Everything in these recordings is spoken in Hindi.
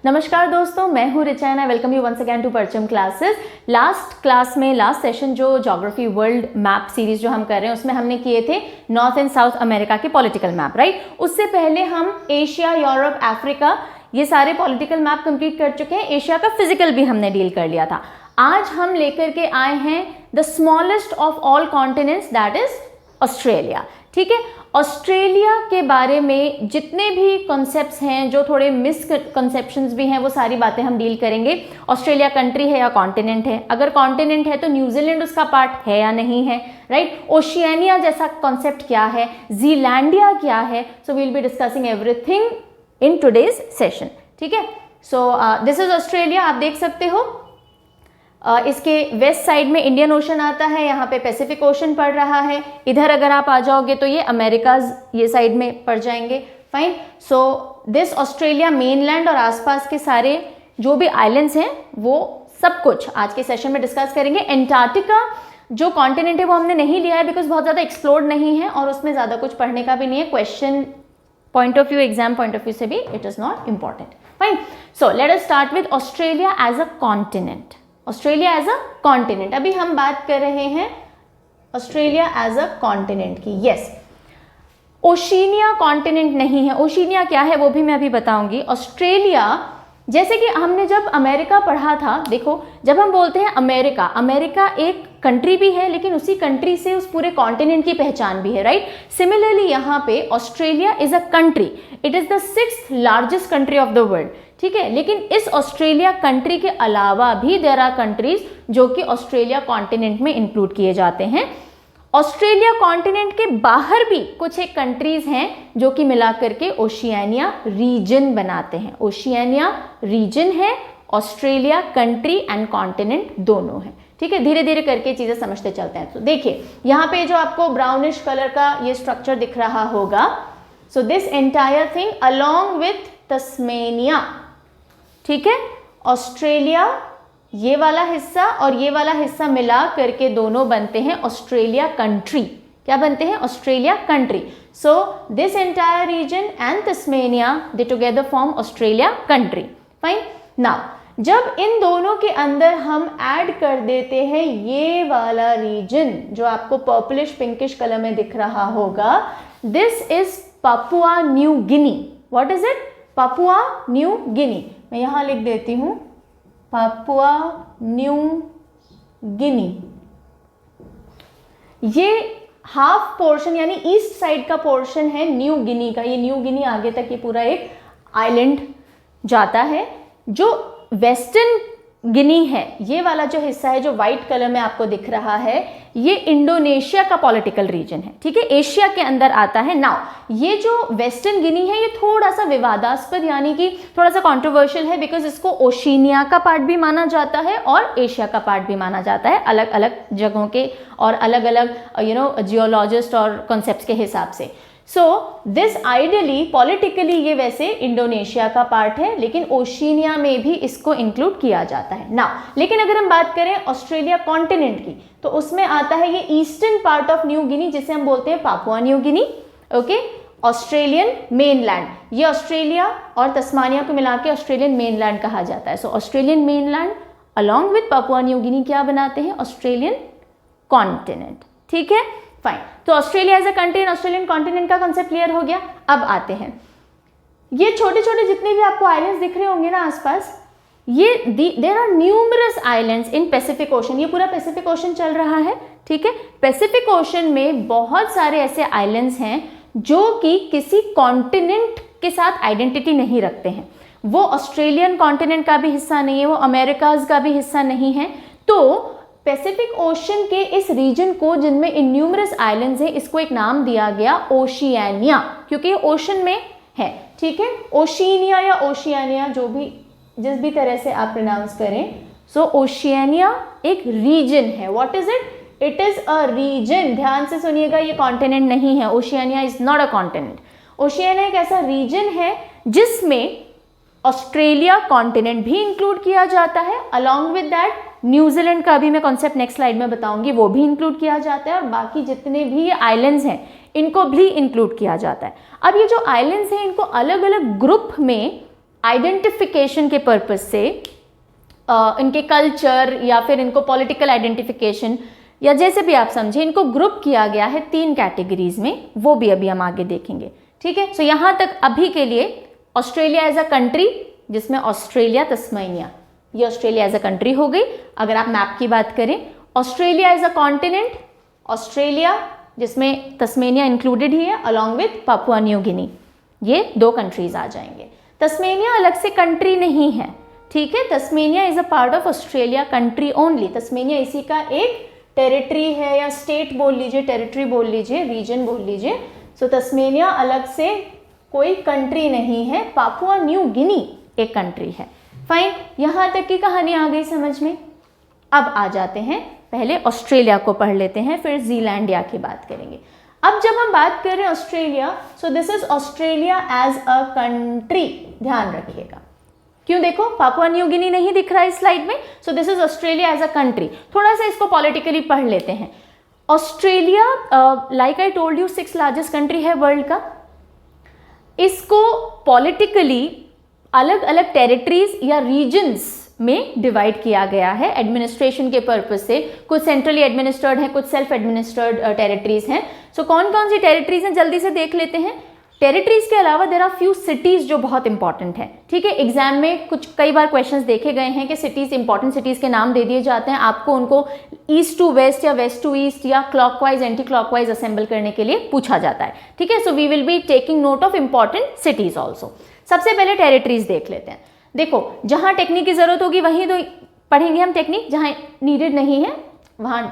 नमस्कार दोस्तों, मैं हूँ Richa and I welcome you once again to Parcham classes. Last session जो ज्योग्राफी वर्ल्ड मैप सीरीज जो हम कर रहे हैं उसमें हमने किए थे नॉर्थ एंड साउथ अमेरिका के पॉलिटिकल मैप, राइट। उससे पहले हम एशिया, यूरोप, अफ्रीका ये सारे पॉलिटिकल मैप कंप्लीट कर चुके हैं। एशिया का फिजिकल भी हमने डील कर लिया था। आज हम लेकर के आए हैं the smallest of all continents, that is Australia. ठीक है, ऑस्ट्रेलिया के बारे में जितने भी कॉन्सेप्ट्स हैं, जो थोड़े मिसकंसेप्शंस भी हैं, वो सारी बातें हम डील करेंगे। ऑस्ट्रेलिया कंट्री है या कॉन्टिनेंट है? अगर कॉन्टिनेंट है तो न्यूजीलैंड उसका पार्ट है या नहीं है, राइट। ओशियानिया जैसा कॉन्सेप्ट क्या है, जीलैंडिया क्या है? So we will be discussing everything in today's session. ठीक है, सो दिस इज ऑस्ट्रेलिया। आप देख सकते हो इसके वेस्ट साइड में इंडियन ओशन आता है, यहाँ पे पैसिफिक ओशन पड़ रहा है। इधर अगर आप आ जाओगे तो ये अमेरिकाज ये साइड में पड़ जाएंगे। Fine, so this Australia mainland और आसपास के सारे जो भी आइलैंड्स हैं वो सब कुछ आज के सेशन में डिस्कस करेंगे। एंटार्क्टिका जो कॉन्टिनेंट है वो हमने नहीं लिया है बिकॉज बहुत ज़्यादा एक्सप्लोर्ड नहीं है और उसमें ज़्यादा कुछ पढ़ने का भी नहीं है। Question point of view, exam point of view से भी it is not important. Fine, so let us start with Australia as a continent. Australia as a continent, अभी हम बात कर रहे हैं ऑस्ट्रेलिया एज अ कॉन्टिनेंट की। यस, ओशिनिया कॉन्टिनेंट नहीं है। ओशिनिया क्या है वो भी मैं अभी बताऊंगी। ऑस्ट्रेलिया, जैसे कि हमने जब अमेरिका पढ़ा था, देखो जब हम बोलते हैं अमेरिका, अमेरिका एक कंट्री भी है लेकिन उसी कंट्री से उस पूरे कॉन्टिनेंट की पहचान भी है, राइट। सिमिलरली यहाँ पे Australia is a country, it is the 6th largest country of the world. ठीक है, लेकिन इस ऑस्ट्रेलिया कंट्री के अलावा भी देयर आर कंट्रीज जो कि ऑस्ट्रेलिया कॉन्टिनेंट में इंक्लूड किए जाते हैं। ऑस्ट्रेलिया कॉन्टिनेंट के बाहर भी कुछ एक कंट्रीज हैं जो कि मिला करके ओशियानिया रीजन बनाते हैं। ओशियानिया रीजन है, ऑस्ट्रेलिया कंट्री एंड कॉन्टिनेंट दोनों है। ठीक है, धीरे धीरे करके चीजें समझते चलते हैं। तो देखिए यहाँ पे जो आपको ब्राउनिश कलर का ये स्ट्रक्चर दिख रहा होगा, so this entire thing along with Tasmania. ठीक है, ऑस्ट्रेलिया ये वाला हिस्सा और ये वाला हिस्सा मिला करके दोनों बनते हैं ऑस्ट्रेलिया कंट्री। क्या बनते हैं? Australia country. So this entire region and Tasmania they together form Australia country. Fine, now जब इन दोनों के अंदर हम ऐड कर देते हैं ये वाला रीजन जो आपको पर्पलिश पिंकिश कलर में दिख रहा होगा, this is Papua New Guinea. What is it? Papua New गिनी। मैं यहां लिख देती हूं पापुआ न्यू गिनी। ये हाफ पोर्शन यानी ईस्ट साइड का पोर्शन है न्यू गिनी का। ये न्यू गिनी आगे तक ये पूरा एक आइलैंड जाता है। जो वेस्टर्न गिनी है, ये वाला जो हिस्सा है जो व्हाइट कलर में आपको दिख रहा है, ये इंडोनेशिया का पॉलिटिकल रीजन है। ठीक है, एशिया के अंदर आता है। नाउ ये जो वेस्टर्न गिनी है ये थोड़ा सा विवादास्पद यानी कि थोड़ा सा कंट्रोवर्शियल है बिकॉज इसको ओशिनिया का पार्ट भी माना जाता है और एशिया का पार्ट भी माना जाता है, अलग अलग जगहों के और अलग अलग जियोलॉजिस्ट और कॉन्सेप्ट्स के हिसाब से। सो दिस आइडियली पॉलिटिकली ये वैसे इंडोनेशिया का पार्ट है लेकिन ओशिनिया में भी इसको इंक्लूड किया जाता है ना। लेकिन अगर हम बात करें ऑस्ट्रेलिया कॉन्टिनेंट की तो उसमें आता है ये eastern part of New Guinea जिसे हम बोलते हैं Papua New Guinea. Okay, Australian mainland, ये ऑस्ट्रेलिया और तस्मानिया को मिला के ऑस्ट्रेलियन मेनलैंड कहा जाता है। So Australian mainland along with Papua New Guinea क्या बनाते हैं? Australian continent. ठीक है, फाइन। तो Australia as a country and Australian continent का कंसेप्ट क्लियर हो गया। अब आते हैं ये छोटे छोटे जितने भी आपको आइलैंड्स दिख रहे होंगे ना आसपास, ये there are numerous islands in Pacific Ocean. ये पूरा पैसिफिक ओशन चल रहा है। ठीक है, पैसिफिक ओशन में बहुत सारे ऐसे आइलैंड्स हैं जो कि किसी कॉन्टिनेंट के साथ आइडेंटिटी नहीं रखते हैं। वो ऑस्ट्रेलियन कॉन्टिनेंट का भी हिस्सा नहीं है, वो अमेरिकाज का भी हिस्सा नहीं है। तो पैसिफिक ओशन के इस रीजन को जिनमें इन्यूमरस आइलैंड्स हैं, इसको एक नाम दिया गया ओशियानिया, क्योंकि ये ओशन में है। ठीक है, ओशिनिया या ओशियानिया जो भी जिस भी तरह से आप प्रोनाउंस करें। सो ओशियानिया एक रीजन है। What is it? It is a region. ध्यान से सुनिएगा, ये कॉन्टिनेंट नहीं है। Oceania is not a continent. Oceania एक ऐसा रीजन है जिसमें ऑस्ट्रेलिया कॉन्टिनेंट भी इंक्लूड किया जाता है। अलॉन्ग विद दैट न्यूजीलैंड का भी मैं कॉन्सेप्ट नेक्स्ट स्लाइड में बताऊंगी, वो भी इंक्लूड किया जाता है और बाकी जितने भी ये आइलैंड्स हैं इनको भी इंक्लूड किया जाता है। अब ये जो आइलैंड्स हैं इनको अलग अलग ग्रुप में आइडेंटिफिकेशन के पर्पज से, इनके कल्चर या फिर इनको पॉलिटिकल आइडेंटिफिकेशन या जैसे भी आप समझे, इनको ग्रुप किया गया है 3 कैटेगरीज में, वो भी अभी हम आगे देखेंगे। ठीक है, सो यहाँ तक अभी के लिए ऑस्ट्रेलिया एज अ कंट्री, जिसमें ऑस्ट्रेलिया, तस्मानिया, ये ऑस्ट्रेलिया एज अ कंट्री हो गई। अगर आप मैप की बात करें, Australia as a continent, Australia जिसमें तस्मानिया इंक्लूडेड ही है along with Papua New Guinea, ये 2 कंट्रीज आ जाएंगे। तस्मानिया अलग से कंट्री नहीं है, ठीक है, Tasmania is a part of Australia country only. Tasmania इसी का एक टेरिटरी है, या स्टेट बोल लीजिए, टेरिटरी बोल लीजिए, रीजन बोल लीजिए। सो तस्मानिया अलग से कोई कंट्री नहीं है, पापुआ न्यू गिनी एक कंट्री है। फाइन, यहाँ तक की कहानी आ गई समझ में। अब आ जाते हैं, पहले ऑस्ट्रेलिया को पढ़ लेते हैं, फिर जीलैंडिया की बात करेंगे। अब जब हम बात कर रहे हैं Australia, so this is Australia as a country, ध्यान रखिएगा। क्यों, देखो पापुआ न्यू गिनी नहीं दिख रहा है इस स्लाइड में, so this is Australia as a country. थोड़ा सा इसको पॉलिटिकली पढ़ लेते हैं। Australia, like I told you, 6th largest country है वर्ल्ड का। इसको पॉलिटिकली अलग अलग टेरिटरीज या रीजन्स में डिवाइड किया गया है एडमिनिस्ट्रेशन के पर्पज से। कुछ सेंट्रली एडमिनिस्ट्रेड हैं, कुछ सेल्फ एडमिनिस्ट्रेड टेरिटरीज हैं। सो कौन कौन सी टेरिटरीज हैं जल्दी से देख लेते हैं। टेरिटरीज के अलावा देयर आर फ्यू सिटीज जो बहुत इंपॉर्टेंट हैं। ठीक है, एग्जाम में कई बार क्वेश्चंस देखे गए हैं कि सिटीज, इंपॉर्टेंट सिटीज के नाम दे दिए जाते हैं, आपको उनको ईस्ट टू वेस्ट या वेस्ट टू ईस्ट या क्लॉकवाइज एंटी क्लॉकवाइज असेंबल करने के लिए पूछा जाता है। ठीक है, so we will be taking note of important cities also. सबसे पहले टेरिटरीज देख लेते हैं। देखो, जहां टेक्निक की जरूरत होगी वहीं तो पढ़ेंगे हम टेक्निक, जहां नीडेड नहीं है वहां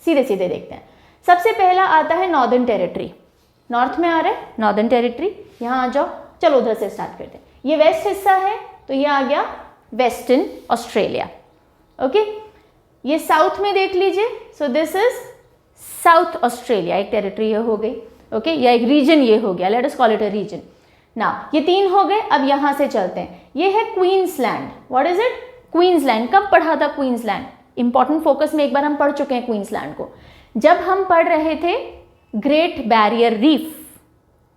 सीधे सीधे देखते हैं। सबसे पहला आता है नॉर्दर्न टेरिटरी, नॉर्थ में आ रहा है नॉर्दर्न टेरिटरी, यहाँ आ जाओ, चलो उधर से स्टार्ट करते हैं। ये वेस्ट हिस्सा है तो ये आ गया वेस्टर्न ऑस्ट्रेलिया। ओके, ये साउथ में देख लीजिए, so this is South Australia, एक टेरिटरी हो गई। ओके, या एक रीजन ये हो गया, let us call it a region. ना, ये 3 हो गए। अब यहां से चलते हैं, ये है Queensland. What is it? Queensland. कब पढ़ा था क्वींसलैंड? इंपॉर्टेंट फोकस में एक बार हम पढ़ चुके हैं क्वींसलैंड को, जब हम पढ़ रहे थे Great Barrier Reef.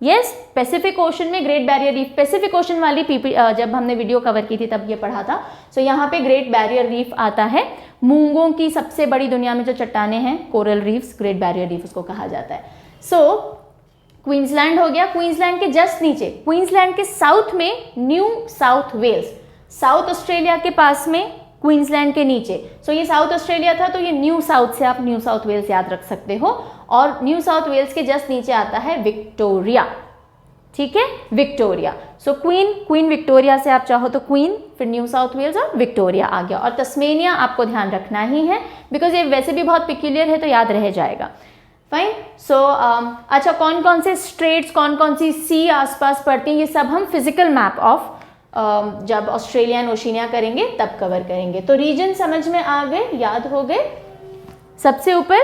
Yes, Pacific Ocean में Great Barrier Reef, Pacific Ocean वाली जब हमने वीडियो कवर की थी तब ये पढ़ा था। सो यहाँ पे ग्रेट बैरियर रीफ आता है। मूंगों की सबसे बड़ी दुनिया में जो चट्टानें हैं, coral reefs, great Barrier reef उसको कहा जाता है। सो क्वींसलैंड हो गया। क्वींसलैंड के जस्ट नीचे, क्वींसलैंड के साउथ में New South Wales, South Australia के पास में, क्वींसलैंड के नीचे। सो ये साउथ ऑस्ट्रेलिया था तो ये न्यू साउथ से आप न्यू साउथ वेल्स याद रख सकते हो। और न्यू साउथ वेल्स के जस्ट नीचे आता है विक्टोरिया। ठीक है, विक्टोरिया। सो क्वीन विक्टोरिया से आप चाहो तो क्वीन, फिर न्यू साउथ वेल्स और विक्टोरिया आ गया। और तस्मेनिया आपको ध्यान रखना ही है बिकॉज ये वैसे भी बहुत पिक्यूलियर है तो याद रह जाएगा। फाइन। सो अच्छा, कौन कौन से स्ट्रेट्स, कौन कौन सी सी आसपास पड़ती हैं, ये सब हम फिजिकल मैप ऑफ जब ऑस्ट्रेलिया एंड ओशिनिया करेंगे तब कवर करेंगे। तो रीजन समझ में आ गए, याद हो गए। सबसे ऊपर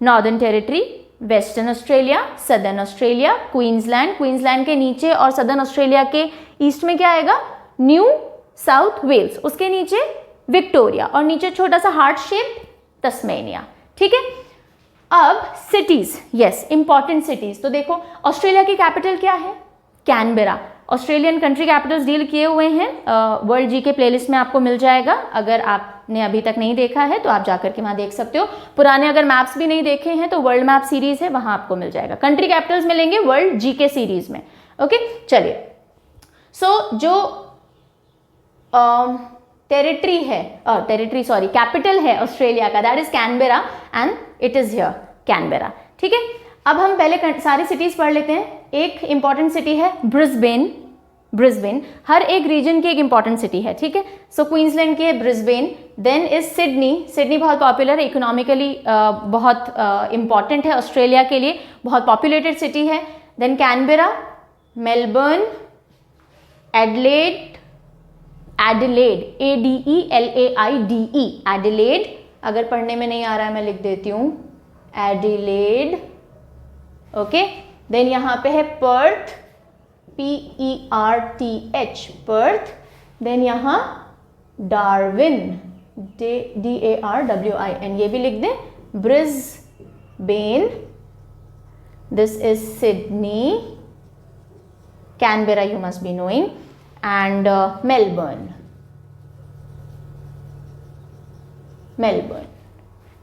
northern territory, western Australia, southern Australia, Queensland, Queensland के नीचे और सदर्न ऑस्ट्रेलिया के ईस्ट में क्या आएगा? न्यू साउथ वेल्स, उसके नीचे विक्टोरिया और नीचे छोटा सा हार्ट शेप तस्मेनिया। ठीक है, अब सिटीज, यस इंपॉर्टेंट सिटीज। तो देखो, ऑस्ट्रेलिया की कैपिटल क्या है? Canberra. Australian country Capitals deal किए हुए हैं, वर्ल्ड जी के प्लेलिस्ट में आपको मिल जाएगा। अगर आपने अभी तक नहीं देखा है तो आप जाकर के वहाँ देख सकते हो। पुराने अगर मैप्स भी नहीं देखे हैं तो वर्ल्ड मैप सीरीज है, वहाँ आपको मिल जाएगा। कंट्री कैपिटल्स मिलेंगे वर्ल्ड जी के सीरीज में। ओके, चलिए। सो जो टेरिटरी है, कैपिटल है ऑस्ट्रेलिया का, that is Canberra and it is here Canberra. ठीक है, अब हम पहले सारी सिटीज पढ़ लेते हैं। एक इंपॉर्टेंट सिटी है ब्रिस्बेन। ब्रिस्बेन हर एक रीजन की एक इंपॉर्टेंट सिटी है। ठीक है, सो क्वींसलैंड की है Brisbane. Then is Sydney. Sydney बहुत पॉपुलर है, इकोनॉमिकली बहुत इंपॉर्टेंट है ऑस्ट्रेलिया के लिए, बहुत पॉपुलेटेड सिटी है। Then Canberra, Melbourne, Adelaide, ADELAIDE, Adelaide. अगर पढ़ने में नहीं आ रहा है मैं लिख देती हूँ, एडिलेड। ओके, देन यहाँ पे है पर्थ, PERTH, पर्थ। देन यहाँ डार्विन, DARWIN, ये भी लिख दें। Brisbane, this is Sydney, Canberra you must be knowing, and Melbourne,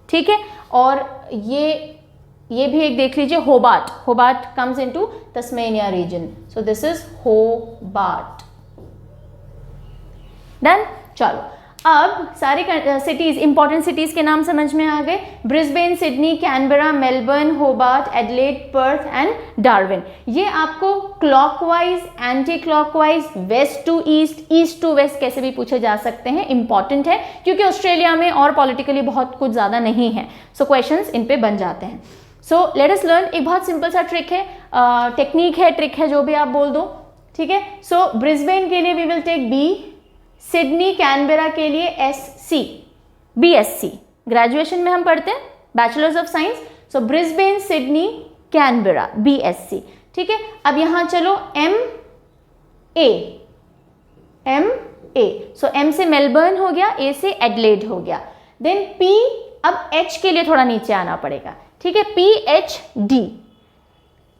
ठीक है। और ये भी एक देख लीजिए, Hobart, Hobart comes into Tasmania region, so this is Hobart. Done. चलो अब सारे सिटीज, इंपॉर्टेंट सिटीज के नाम समझ में आ गए। Brisbane, Sydney, Canberra, Melbourne, Hobart, Adelaide, Perth and Darwin. ये आपको clockwise, anti clockwise, west to east, east to west कैसे भी पूछे जा सकते हैं। इंपॉर्टेंट है क्योंकि ऑस्ट्रेलिया में और पॉलिटिकली बहुत कुछ ज़्यादा नहीं है, सो क्वेश्चंस इन पे बन जाते हैं। सो लेट अस लर्न। एक बहुत सिंपल सा ट्रिक है, टेक्निक है, ट्रिक है, जो भी आप बोल दो, ठीक है। सो ब्रिस्बेन के लिए we will take B, Sydney Canberra के लिए SC, BSc, ग्रेजुएशन में हम पढ़ते हैं bachelors of science. So Brisbane, Sydney, Canberra, BSc, ठीक है। अब यहां चलो MA, सो M से मेलबर्न हो गया, A से एडिलेड हो गया। देन P, अब H के लिए थोड़ा नीचे आना पड़ेगा, ठीक है, PHD,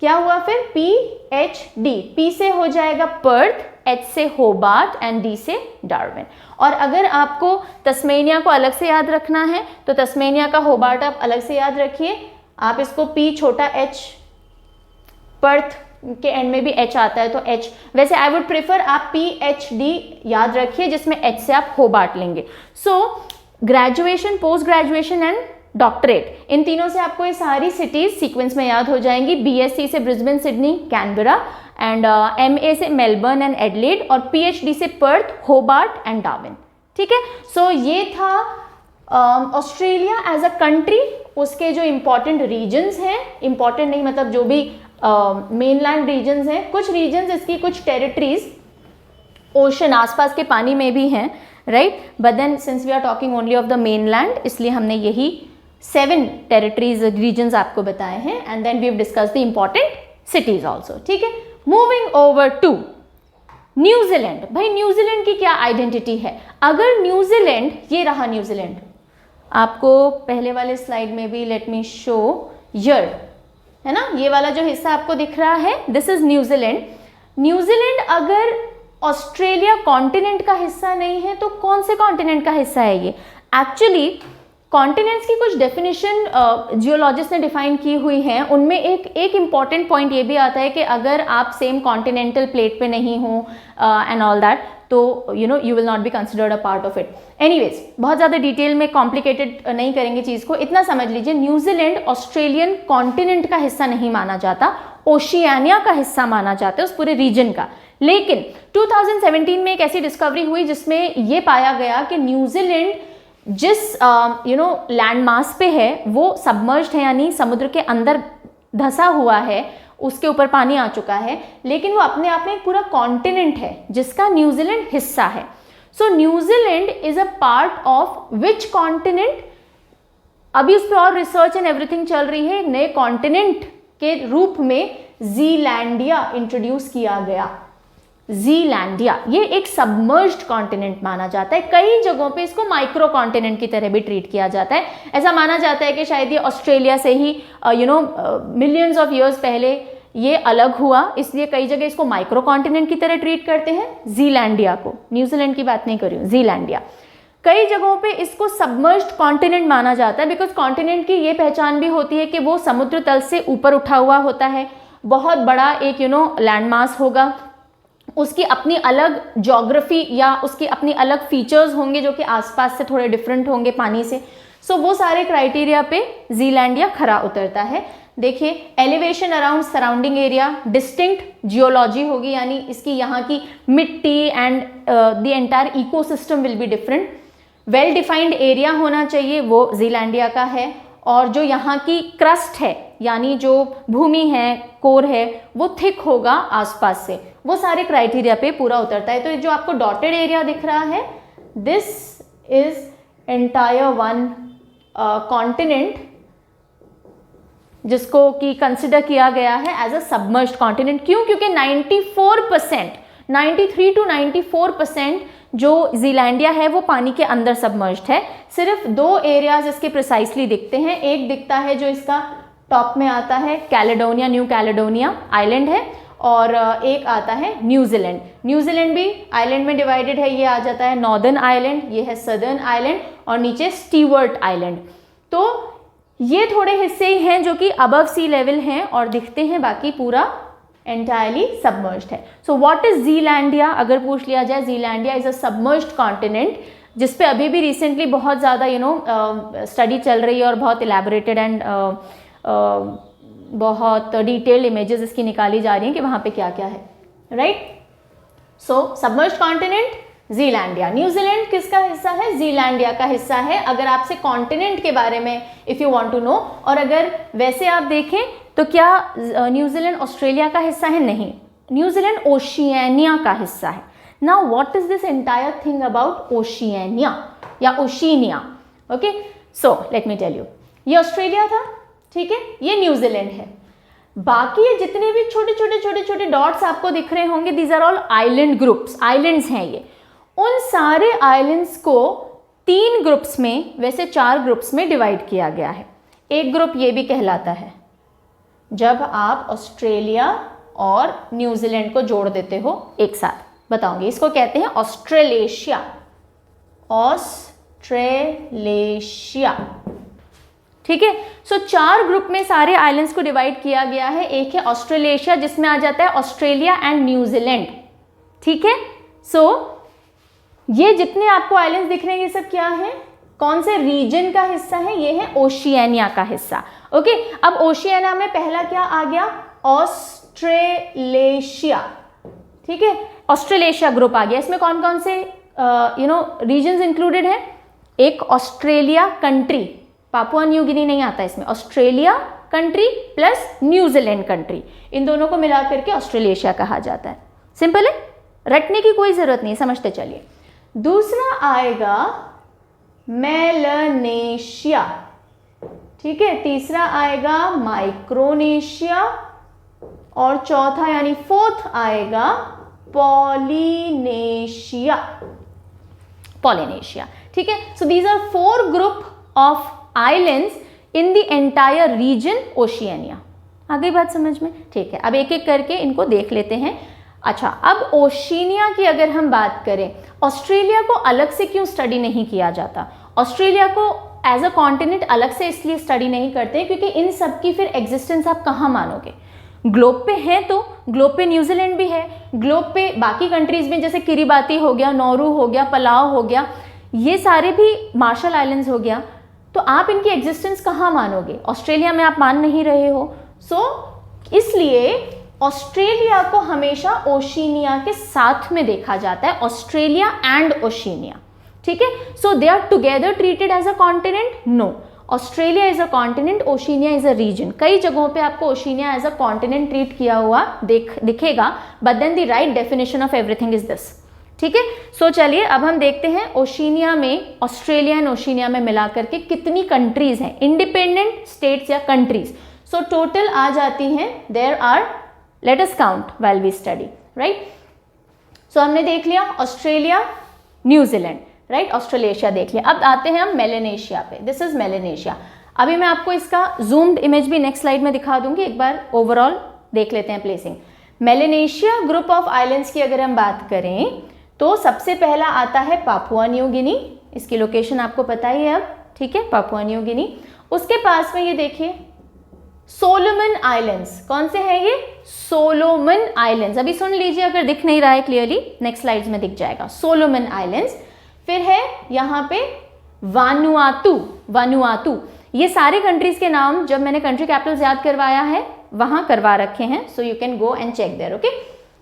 क्या हुआ फिर PHD, P से हो जाएगा पर्थ, H से होबार्ट एंड D से डार्विन। और अगर आपको तस्मेनिया को अलग से याद रखना है तो तस्मेनिया का होबार्ट आप अलग से याद रखिए, आप इसको P छोटा h, पर्थ के एंड में भी H आता है तो H, वैसे आई वुड प्रेफर आप PHD याद रखिए जिसमें H से आप होबार्ट लेंगे। So graduation, post graduation and doctorate, इन तीनों से आपको ये सारी सिटीज सीक्वेंस में याद हो जाएंगी। BSc से Brisbane, Sydney, Canberra and MA से मेलबर्न एंड एडिलेड और PhD से पर्थ, होबार्ट एंड डार्विन, ठीक है। सो ये था ऑस्ट्रेलिया एज अ कंट्री, उसके जो इम्पॉर्टेंट रीजन्स हैं, इम्पॉर्टेंट नहीं मतलब जो भी मेनलैंड रीजन्स हैं, कुछ रीजन्स इसकी, कुछ टेरिटरीज ओशन आसपास के पानी में भी हैं, right, but then since we are talking only of the mainland, इसलिए हमने यही 7 टेरिटरीज रीजन्स आपको बताए हैं and then we have discussed the important cities also, ठीक है। Moving over to New Zealand. भाई न्यूजीलैंड की क्या आइडेंटिटी है? अगर न्यूजीलैंड, ये रहा न्यूजीलैंड, आपको पहले वाले स्लाइड में भी, लेट मी शो यर, है ना, ये वाला जो हिस्सा आपको दिख रहा है, दिस इज न्यूजीलैंड। न्यूजीलैंड अगर ऑस्ट्रेलिया कॉन्टिनेंट का हिस्सा नहीं है तो कौन से कॉन्टिनेंट का हिस्सा है ये? एक्चुअली कॉन्टिनेंट्स की कुछ डेफिनेशन जियोलॉजिस्ट ने डिफाइन की हुई हैं, उनमें एक इम्पॉर्टेंट पॉइंट ये भी आता है कि अगर आप सेम कॉन्टिनेंटल प्लेट पे नहीं हो एंड ऑल दैट, तो you will not be considered a part of it. Anyways, बहुत ज़्यादा डिटेल में कॉम्प्लिकेटेड नहीं करेंगे चीज़ को, इतना समझ लीजिए न्यूजीलैंड ऑस्ट्रेलियन कॉन्टिनेंट का हिस्सा नहीं माना जाता, ओशियानिया का हिस्सा माना जाता है, उस पूरे रीजन का। लेकिन 2017 में एक ऐसी डिस्कवरी हुई जिसमें ये पाया गया कि न्यूजीलैंड जिस लैंड मास पे है वो सबमर्ज्ड है, यानी समुद्र के अंदर धंसा हुआ है, उसके ऊपर पानी आ चुका है, लेकिन वो अपने आप में एक पूरा कॉन्टिनेंट है जिसका न्यूजीलैंड हिस्सा है। सो New Zealand is a part of which continent? अभी उस पर और रिसर्च एंड एवरीथिंग चल रही है। नए कॉन्टिनेंट के रूप में जीलैंडिया इंट्रोड्यूस किया गया। जीलैंडिया ये एक सबमर्ज्ड कॉन्टिनेंट माना जाता है, कई जगहों पे इसको माइक्रो कॉन्टिनेंट की तरह भी ट्रीट किया जाता है। ऐसा माना जाता है कि शायद ये ऑस्ट्रेलिया से ही मिलियंस ऑफ ईयर्स पहले ये अलग हुआ, इसलिए कई जगह इसको माइक्रो कॉन्टिनेंट की तरह ट्रीट करते हैं जीलैंडिया को। न्यूजीलैंड की बात नहीं कर रही हूँ, जीलैंडिया। कई जगहों पे इसको सबमर्ज्ड कॉन्टिनेंट माना जाता है, बिकॉज कॉन्टिनेंट की ये पहचान भी होती है कि वो समुद्र तल से ऊपर उठा हुआ होता है, बहुत बड़ा एक लैंड मास होगा, उसकी अपनी अलग ज्योग्राफी या उसकी अपनी अलग फीचर्स होंगे जो कि आसपास से थोड़े डिफरेंट होंगे पानी से। सो वो सारे क्राइटेरिया पे जीलैंडिया खरा उतरता है। देखिए, elevation around surrounding area, distinct geology होगी, यानी इसकी यहाँ की मिट्टी and the entire ecosystem will be different. Well defined area होना चाहिए, वो जीलैंडिया का है। और जो यहाँ की क्रस्ट है, यानी जो भूमि है, कोर है, वो थिक होगा आसपास से, वो सारे क्राइटेरिया पे पूरा उतरता है। तो जो आपको डॉटेड एरिया दिख रहा है, this is entire one continent जिसको कि कंसिडर किया गया है एज अ सबमर्ज्ड कॉन्टिनेंट। क्यों? क्योंकि 94%, 93 to 94% जो जीलैंडिया है वो पानी के अंदर सबमर्ज्ड है। सिर्फ 2 एरियाज इसके प्रिसाइसली दिखते हैं। एक दिखता है जो इसका टॉप में आता है, कैलेडोनिया, न्यू कैलेडोनिया आइलैंड है, और एक आता है न्यूजीलैंड। न्यूजीलैंड भी आइलैंड में डिवाइडेड है, ये आ जाता है नॉर्दर्न आइलैंड, ये है सदर्न आइलैंड और नीचे स्टीवर्ट आइलैंड। तो ये थोड़े हिस्से ही हैं जो कि अबव सी लेवल हैं और दिखते हैं, बाकी पूरा एंटायरली सबमर्ज्ड है। सो व्हाट इज ज़ीलैंडिया, अगर पूछ लिया जाए, Zealandia is a submerged continent जिसपे अभी भी रिसेंटली बहुत ज़्यादा स्टडी चल रही है और बहुत इलेबोरेटेड एंड बहुत डिटेल्ड इमेजेस इसकी निकाली जा रही हैं कि वहाँ पे क्या क्या है, राइट। सो सबमर्ज्ड कॉन्टिनेंट ज़ीलैंडिया। न्यूजीलैंड किसका हिस्सा है? ज़ीलैंडिया का हिस्सा है, अगर आपसे कॉन्टिनेंट के बारे में if you want to know. और अगर वैसे आप देखें तो क्या न्यूजीलैंड ऑस्ट्रेलिया का हिस्सा है? नहीं, न्यूजीलैंड ओशियानिया का हिस्सा है। Now what is this entire thing about Oceania या Oceania? Okay, so let me tell you, ये ऑस्ट्रेलिया था, ठीक है, ये न्यूजीलैंड है। बाकी ये जितने भी छोटे छोटे छोटे छोटे डॉट्स आपको दिख रहे होंगे, these are all island groups, islands हैं ये। उन सारे आइलैंड्स को 3 ग्रुप्स में, वैसे 4 ग्रुप्स में डिवाइड किया गया है। एक ग्रुप ये भी कहलाता है जब आप ऑस्ट्रेलिया और न्यूजीलैंड को जोड़ देते हो एक साथ, बताऊंगी, इसको कहते हैं ऑस्ट्रेलेशिया। ऑस्ट्रेलेशिया, ठीक है। सो 4 ग्रुप में सारे आइलैंड्स को डिवाइड किया गया है। एक है ऑस्ट्रेलेशिया जिसमें आ जाता है ऑस्ट्रेलिया एंड न्यूजीलैंड, ठीक है। सो ये जितने आपको आइलैंड्स दिख रहे हैं ये सब क्या है, कौन से रीजन का हिस्सा है? ये है ओशियानिया का हिस्सा। ओके, अब ओशियानिया में पहला क्या आ गया? ऑस्ट्रेलेशिया, ठीक है, ऑस्ट्रेलेशिया ग्रुप आ गया। इसमें कौन कौन से रीजन्स इंक्लूडेड हैं? एक Australia country, Papua New Guinea नहीं आता इसमें, Australia country plus New Zealand country, इन दोनों को मिला करके ऑस्ट्रेलेशिया कहा जाता है। सिंपल है, रटने की कोई जरूरत नहीं, समझते चलिए। दूसरा आएगा मेलानेशिया, ठीक है, तीसरा आएगा माइक्रोनेशिया और चौथा यानी 4th आएगा पॉलिनेशिया, पॉलिनेशिया, ठीक है। So these are 4 group of islands in the entire region Oceania. आ गई बात समझ में? ठीक है, अब एक एक करके इनको देख लेते हैं। अच्छा, अब ओशिनिया की अगर हम बात करें, ऑस्ट्रेलिया को अलग से क्यों स्टडी नहीं किया जाता? ऑस्ट्रेलिया को एज अ कॉन्टिनेंट अलग से इसलिए स्टडी नहीं करते क्योंकि इन सब की फिर एग्जिस्टेंस आप कहाँ मानोगे? ग्लोब पे है तो ग्लोब पे न्यूजीलैंड भी है, ग्लोब पे बाकी कंट्रीज में जैसे किरिबाती हो गया, नौरू हो गया, पलाव हो गया, ये सारे भी मार्शल आइलैंड्स हो गया, तो आप इनकी एग्जिस्टेंस कहाँ मानोगे? ऑस्ट्रेलिया में आप मान नहीं रहे हो। सो इसलिए ऑस्ट्रेलिया को हमेशा ओशिनिया के साथ में देखा जाता है, ऑस्ट्रेलिया एंड ओशिनिया, ठीक है। So they are together treated as a continent? No, Australia is a continent, Oceania is a region. कई जगहों पे आपको Oceania as a continent treat किया हुआ दिखेगा, but then the right definition of everything is this, ठीक है। सो चलिए अब हम देखते हैं ओशिनिया में, ऑस्ट्रेलिया एंड ओशिनिया में मिला करके कितनी कंट्रीज हैं, इंडिपेंडेंट स्टेट्स या कंट्रीज। सो टोटल आ जाती हैं, there are, let us count while we study, right. सो हमने देख लिया ऑस्ट्रेलिया, न्यूजीलैंड, राइट, ऑस्ट्रेलेशिया देख लिया। अब आते हैं हम मेलानेशिया पे। This is Melanesia. अभी मैं आपको इसका जूम्ड इमेज भी नेक्स्ट स्लाइड में दिखा दूंगी, एक बार ओवरऑल देख लेते हैं placing. Melanesia group of islands की अगर हम बात करें तो सबसे पहला आता है पापुआ न्यू गिनी, इसकी लोकेशन आपको पता ही है अब, ठीक है, पापुआ न्यू गिनी। उसके पास में ये देखिए सोलोमन आइलैंड्स, कौन से हैं ये? Solomon islands. अभी सुन लीजिए, अगर दिख नहीं रहा है क्लियरली नेक्स्ट स्लाइड्स में दिख जाएगा, सोलोमन आइलैंड्स। फिर है यहाँ पे वानुआतू, वानुआतू। ये सारे कंट्रीज के नाम जब मैंने कंट्री कैपिटल्स याद करवाया है वहां करवा रखे हैं, so you can go and check there, okay.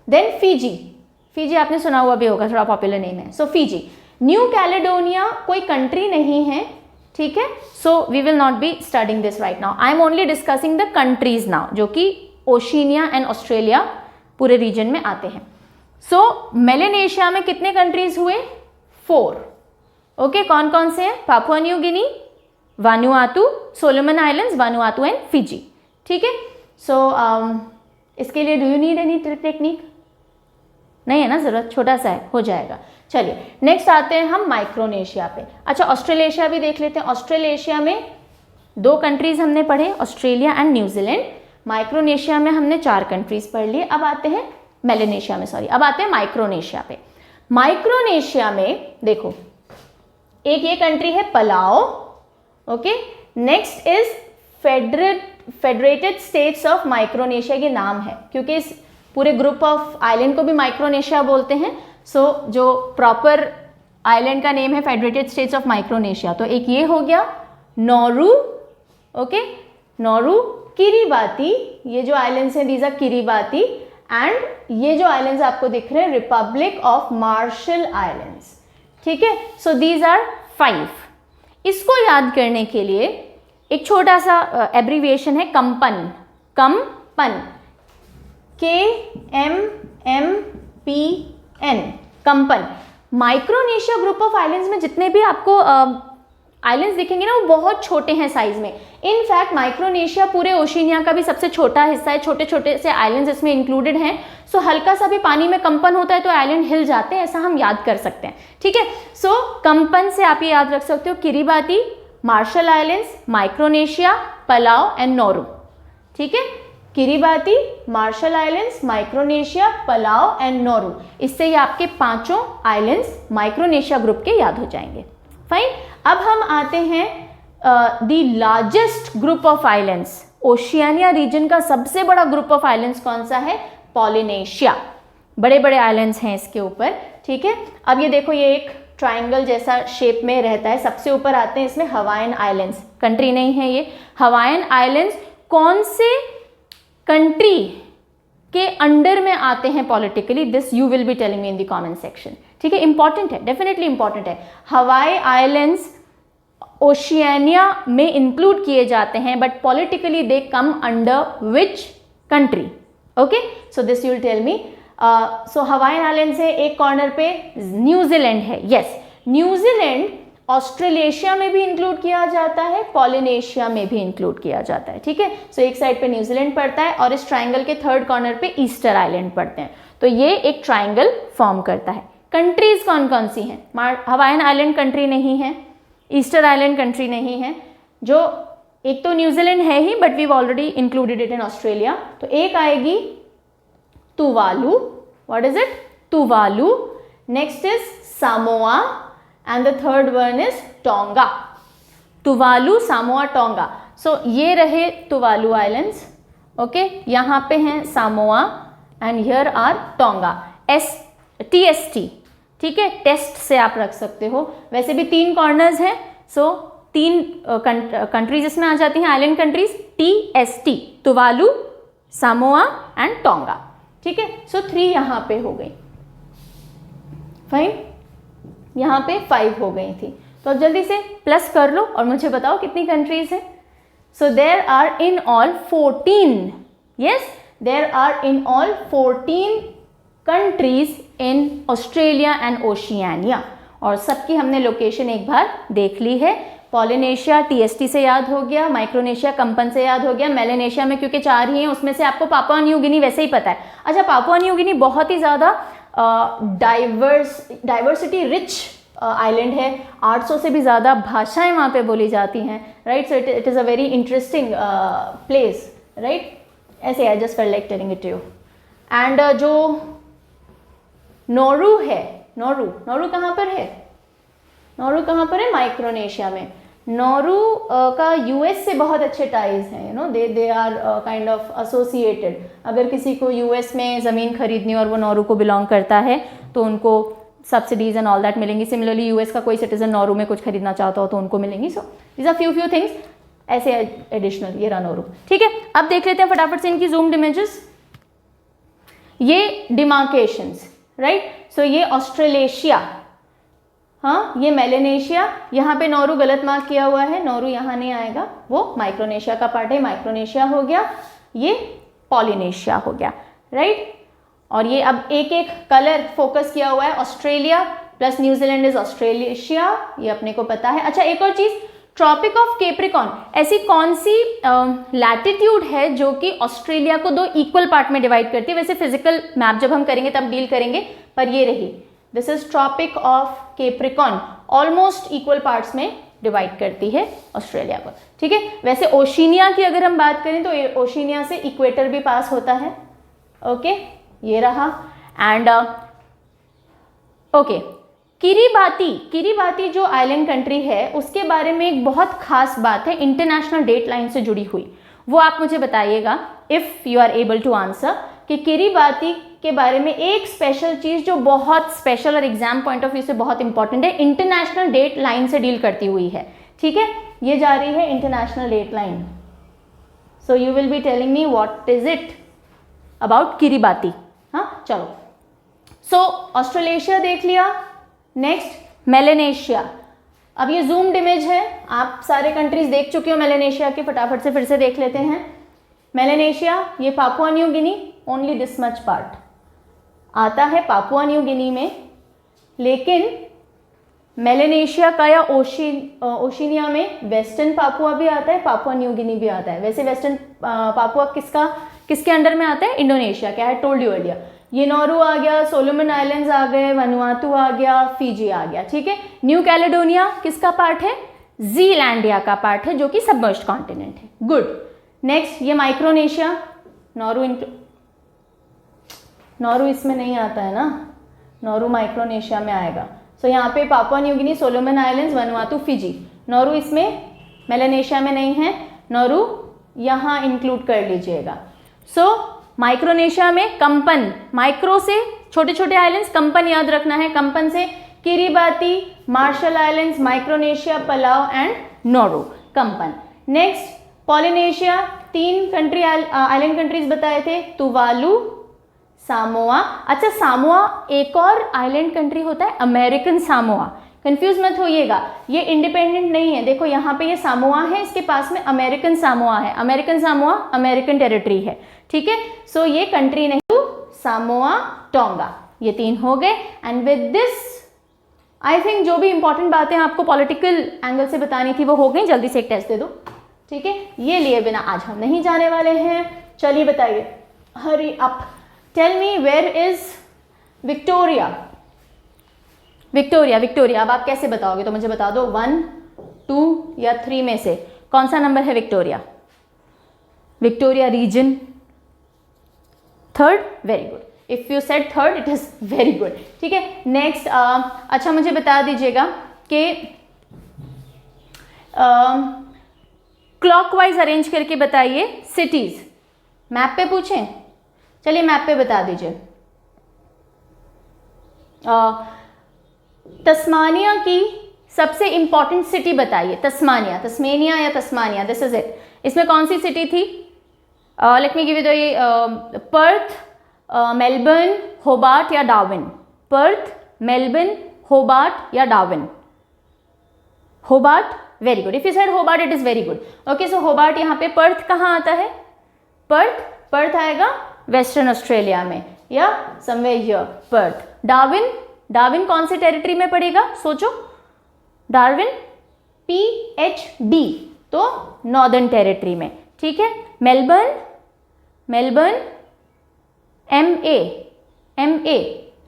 Then Fiji, Fiji आपने सुना हुआ भी होगा, थोड़ा पॉपुलर नेम है। So Fiji. न्यू कैलेडोनिया कोई कंट्री नहीं है, ठीक है, so we will not be studying this right now, I am only discussing the countries now, जो कि ओशिनिया एंड ऑस्ट्रेलिया पूरे रीजन में आते हैं। सो मेलानेशिया में कितने कंट्रीज हुए? 4, ओके। कौन कौन से हैं? Papua New Guinea, Vanuatu, Solomon islands, Vanuatu and Fiji, ठीक है। सो इसके लिए do you need any technique? नहीं है ना जरूरत, छोटा सा है, हो जाएगा। चलिए नेक्स्ट आते हैं हम माइक्रोनेशिया पे। अच्छा, ऑस्ट्रेलेशिया भी देख लेते हैं। ऑस्ट्रेलेशिया में 2 कंट्रीज हमने पढ़े, ऑस्ट्रेलिया एंड न्यूजीलैंड। माइक्रोनेशिया में हमने 4 कंट्रीज पढ़ लिए। अब आते हैं मेलेनेशिया में, सॉरी, अब आते हैं माइक्रोनेशिया पे। माइक्रोनेशिया में देखो, एक ये कंट्री है Palau, okay. Next is Federated States of Micronesia, ये नाम है क्योंकि इस पूरे ग्रुप ऑफ आइलैंड को भी माइक्रोनेशिया बोलते हैं। सो जो प्रॉपर आइलैंड का नेम है फेडरेटेड स्टेट्स ऑफ माइक्रोनेशिया। तो एक ये हो गया नौरू, ओके, नौरू, किरिबाती, ये जो आइलैंड्स हैं दीज आर किरिबाती, एंड ये जो आइलैंड्स आपको दिख रहे हैं रिपब्लिक ऑफ मार्शल आइलैंड्स, ठीक है। So these are 5। इसको याद करने के लिए एक छोटा सा एब्रीविएशन है कंपन, कंपन, KMMPN, कंपन। माइक्रोनेशिया ग्रुप ऑफ आइलैंड्स में जितने भी आपको आइलैंड्स दिखेंगे ना, वो बहुत छोटे हैं साइज में। इनफैक्ट माइक्रोनेशिया पूरे ओशिनिया का भी सबसे छोटा हिस्सा है, छोटे छोटे से आइलैंड्स इसमें इंक्लूडेड हैं। सो हल्का सा भी पानी में कंपन होता है तो आइलैंड हिल जाते हैं, ऐसा हम याद कर सकते हैं, ठीक है। सो कंपन से आप ये याद रख सकते हो Kiribati, Marshall Islands, Micronesia, Palau and Nauru, ठीक है। Kiribati, Marshall Islands, Micronesia, Palau and Nauru, इससे ये आपके 5 आइलैंड्स माइक्रोनेशिया ग्रुप के याद हो जाएंगे। फाइन। अब हम आते हैं the largest group of islands. Oceania region का सबसे बड़ा ग्रुप ऑफ आइलैंड्स कौन सा है? पॉलिनेशिया। बड़े बड़े आइलैंड्स हैं इसके ऊपर, ठीक है। अब ये देखो, ये एक ट्राइंगल जैसा शेप में रहता है। सबसे ऊपर आते हैं इसमें हवाईन आइलैंड्स, कंट्री नहीं है ये। हवाईन आइलैंड्स कौन से कंट्री के अंडर में आते हैं politically? This you will be telling me in the comment section, ठीक है। इंपॉर्टेंट है, डेफिनेटली इंपॉर्टेंट है। हवाई आइलैंड्स ओशियानिया में इंक्लूड किए जाते हैं, but politically they come under which country? Okay, so this you will tell me. So Hawaiian island से एक कॉर्नर पे न्यूजीलैंड है। यस, न्यूजीलैंड ऑस्ट्रेलेशिया में भी इंक्लूड किया जाता है, पॉलिनेशिया में भी इंक्लूड किया जाता है, ठीक है। सो एक साइड पे न्यूजीलैंड पड़ता है और इस ट्राइंगल के थर्ड कॉर्नर पे ईस्टर आइलैंड पड़ते हैं। तो ये एक ट्राइंगल फॉर्म करता है। कंट्रीज कौन कौन सी हैं? हवाईन आइलैंड कंट्री नहीं है, ईस्टर आइलैंड कंट्री नहीं है, जो एक तो न्यूजीलैंड है ही, but we already included it in Australia. तो एक आएगी Tuvalu, what is it? Tuvalu. Next is Samoa and the third one is Tonga. Tuvalu, Samoa, Tonga. So ये रहे तुवालू आइलैंड्स, ओके। यहाँ पे हैं Samoa and here are Tonga. TST, ठीक है, टेस्ट से आप रख सकते हो। वैसे भी 3 कॉर्नर्स हैं, सो 3 कंट्रीज इसमें आ जाती हैं, island countries. TST, Tuvalu, Samoa and tonga, ठीक है। सो 3 यहाँ पे हो गई, फाइन। यहाँ पे 5 हो गई थी। तो अब जल्दी से प्लस कर लो और मुझे बताओ कितनी कंट्रीज हैं। So there are in all 14, yes, there are in all 14 countries in Australia and Oceania. और सबकी हमने लोकेशन एक बार देख ली है। पॉलिनेशिया TST से याद हो गया, माइक्रोनेशिया कंपन से याद हो गया, मेलेनेशिया में क्योंकि 4 ही हैं, उसमें से आपको पापुआ न्यू गिनी वैसे ही पता है। अच्छा, पापुआ न्यू गिनी बहुत ही ज़्यादा डाइवर्सिटी रिच आइलैंड है। 800 से भी ज़्यादा भाषाएं वहाँ पे बोली जाती हैं, right. So it is a very interesting place, right. ऐसे I just felt like telling it to you. And जो नौरू है, नौरू कहाँ पर है? नौरू कहाँ पर है? माइक्रोनेशिया में। नौरू का US से बहुत अच्छे टाइज हैं, you know, they are kind of associated. अगर किसी को US में ज़मीन खरीदनी और वो नौरू को बिलोंग करता है तो उनको सब्सिडीज एंड ऑल दैट मिलेंगी। सिमिलरली US का कोई सिटीजन नौरू में कुछ खरीदना चाहता हो तो उनको मिलेंगी। So these are few things ऐसे एडिशनल। ये रहा नौरू, ठीक है। अब देख लेते हैं फटाफट से इनकी जूम्ड इमेजेस। ये डिमार्केशंस, राइट। सो ये ऑस्ट्रेलेशिया, हाँ, ये मेलेनेशिया। यहाँ पे नौरू गलत मार्क किया हुआ है, नौरू यहाँ नहीं आएगा, वो माइक्रोनेशिया का पार्ट है। माइक्रोनेशिया हो गया, ये पॉलिनेशिया हो गया, राइट। और ये अब एक एक कलर फोकस किया हुआ है। Australia plus New Zealand is Australasia, ये अपने को पता है। अच्छा, एक और चीज, ट्रॉपिक ऑफ कैप्रिकॉर्न, ऐसी कौन सी लैटिट्यूड है जो कि ऑस्ट्रेलिया को 2 इक्वल पार्ट में डिवाइड करती है? वैसे फिजिकल मैप जब हम करेंगे तब डील करेंगे, पर ये रही, this is tropic of Capricorn, almost equal parts में डिवाइड करती है ऑस्ट्रेलिया को, ठीक है। वैसे ओशिनिया की अगर हम बात करें तो ओशिनिया से इक्वेटर भी पास होता है, ओके, ये रहा। एंड ओके, किरीबाती जो आइलैंड कंट्री है उसके बारे में एक बहुत खास बात है इंटरनेशनल डेट लाइन से जुड़ी हुई, वो आप मुझे बताइएगा if you are able to answer, कि किरीबाती के बारे में एक स्पेशल चीज़ जो बहुत स्पेशल और एग्जाम पॉइंट ऑफ व्यू से बहुत इंपॉर्टेंट है, इंटरनेशनल डेट लाइन से डील करती हुई है, ठीक है। ये जा रही है international date line, so you will be telling me what is it about Kiribati. हाँ, चलो, सो ऑस्ट्रेलेशिया देख लिया, नेक्स्ट मेलेनेशिया। अब ये जूम्ड इमेज है, आप सारे कंट्रीज देख चुके हो मेलेनेशिया के, फटाफट से फिर से देख लेते हैं। मेलेनेशिया, ये Papua New Guinea, only this much part आता है पापुआ न्यू गिनी में, लेकिन मेलेनेशिया का या ओशिनिया में वेस्टर्न पापुआ भी आता है, पापुआ न्यू गिनी भी आता है। वैसे वेस्टर्न पापुआ किसके अंडर में आता है? इंडोनेशिया के, आई टोल्ड यू अर्लियर। ये नौरू आ गया, सोलोमन आइलैंड्स आ गए, वनुआतू आ गया, फीजी आ गया, ठीक है। न्यू कैलेडोनिया किसका पार्ट है? जीलैंडिया का पार्ट है, जो कि सबमर्ज्ड कॉन्टिनेंट है। गुड। नेक्स्ट, ये माइक्रोनेशिया, नौरू इसमें नहीं आता है ना, नौरू माइक्रोनेशिया में आएगा। सो यहाँ पे पापुआ न्यू गिनी, Solomon islands, Vanuatu, Fiji, Nauru इसमें मेलेनेशिया में नहीं है, नौरू यहाँ इंक्लूड कर लीजिएगा। सो माइक्रोनेशिया में कंपन, माइक्रो से छोटे छोटे आइलैंड्स, कंपन याद रखना है, कंपन से Kiribati, Marshall Islands, Micronesia, Palau and Nauru, कंपन। Next, Polynesia, 3 country island countries बताए थे, तुवालू, सामोआ। अच्छा, सामोआ एक और आइलैंड कंट्री होता है, अमेरिकन सामोआ, कंफ्यूज मत होइएगा, ये इंडिपेंडेंट नहीं है। देखो यहाँ पे ये सामोआ है, इसके पास में अमेरिकन सामोआ है, अमेरिकन सामोआ अमेरिकन टेरिटरी है, ठीक है। सो ये कंट्री नहीं, सामोआ, टोंगा, ये 3 हो गए। And with this I think जो भी इंपॉर्टेंट बातें आपको पॉलिटिकल एंगल से बतानी थी वो हो गई। जल्दी से एक टेस्ट दे दो, ठीक है। ये लिए बिना आज हम नहीं जाने वाले हैं। चलिए बताइए, hurry up, tell me where is Victoria. Victoria अब आप कैसे बताओगे? तो मुझे बता दो 1, 2 या 3 में से कौन सा नंबर है Victoria? Victoria region 3rd, very good. If you said 3rd, it is very good, ठीक है। नेक्स्ट, अच्छा मुझे बता दीजिएगा कि क्लॉकवाइज अरेंज करके बताइए सिटीज। मैप पे पूछें? चलिए मैप पे बता दीजिए। तस्मानिया की सबसे इंपॉर्टेंट सिटी बताइए। तस्मानिया या तस्मानिया, दिस इज इट। इसमें कौन सी सिटी थी? Let me give you the path, Melbourne, Hobart या डार्विन। पर्थ, मेलबर्न, होबार्ट या Darwin? Hobart, very good. If you said Hobart, it is very good. Okay, so Hobart यहाँ पे। पर्थ कहाँ आता है? पर्थ आएगा वेस्टर्न ऑस्ट्रेलिया में, या समवेयर हियर, पर्थ। डार्विन कौन से टेरिटरी में पड़ेगा? सोचो, डार्विन PHD, तो नॉर्दर्न टेरिटरी में, ठीक है। Melbourne MA,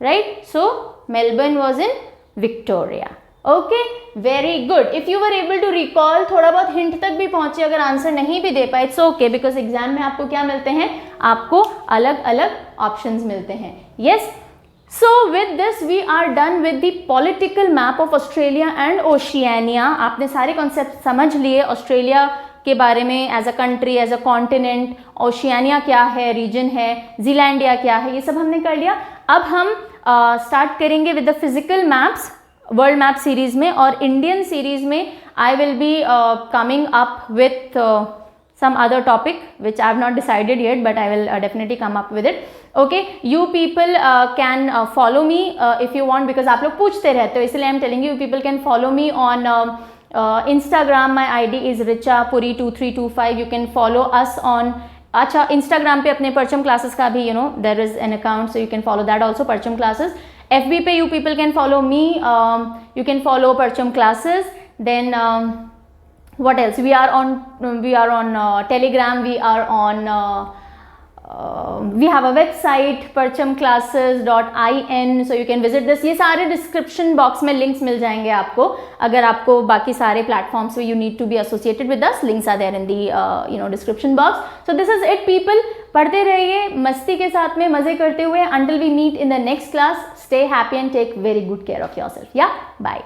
right. So Melbourne was in Victoria. Okay, very good. If you were able to recall, थोड़ा बहुत हिंट तक भी पहुंचे, अगर आंसर नहीं भी दे पाए, इट्स ओके, बिकॉज एग्जाम में आपको क्या मिलते हैं? आपको अलग अलग ऑप्शंस मिलते हैं। Yes, so with this we are done with the political map of Australia and Oceania. आपने सारे कॉन्सेप्ट समझ लिए ऑस्ट्रेलिया के बारे में, as a country, as a continent, Oceania क्या है, रीजन है, जीलैंडिया क्या है, ये सब हमने कर लिया। अब हम स्टार्ट करेंगे with the physical maps world map series में, और इंडियन सीरीज में I will be coming up with some other topic which I have not decided yet, but I will definitely come up with it. Okay, you people can follow me if you want, because आप लोग पूछते रहते हो, इसलिए I'm telling you, people can follow me on Instagram. My ID is richapuri2325. You can follow us on, अच्छा, Instagram पे अपने परचम क्लासेस का भी, there is an account, so you can follow that also, परचम क्लासेस। FB पे you people can follow me, you can follow परचम classes. Then what else? We are on Telegram, we are on we have a website parchamclasses.in, so you can visit this. ये सारे डिस्क्रिप्शन बॉक्स में लिंक्स मिल जाएंगे आपको. अगर आपको बाकी सारे प्लेटफॉर्म्स पे you need to be associated with us, links are there in the description box. So this is it people. पढ़ते रहिए मस्ती के साथ में, मजे करते हुए. Until we meet in the next class, stay happy and take very good care of yourself. Yeah, bye.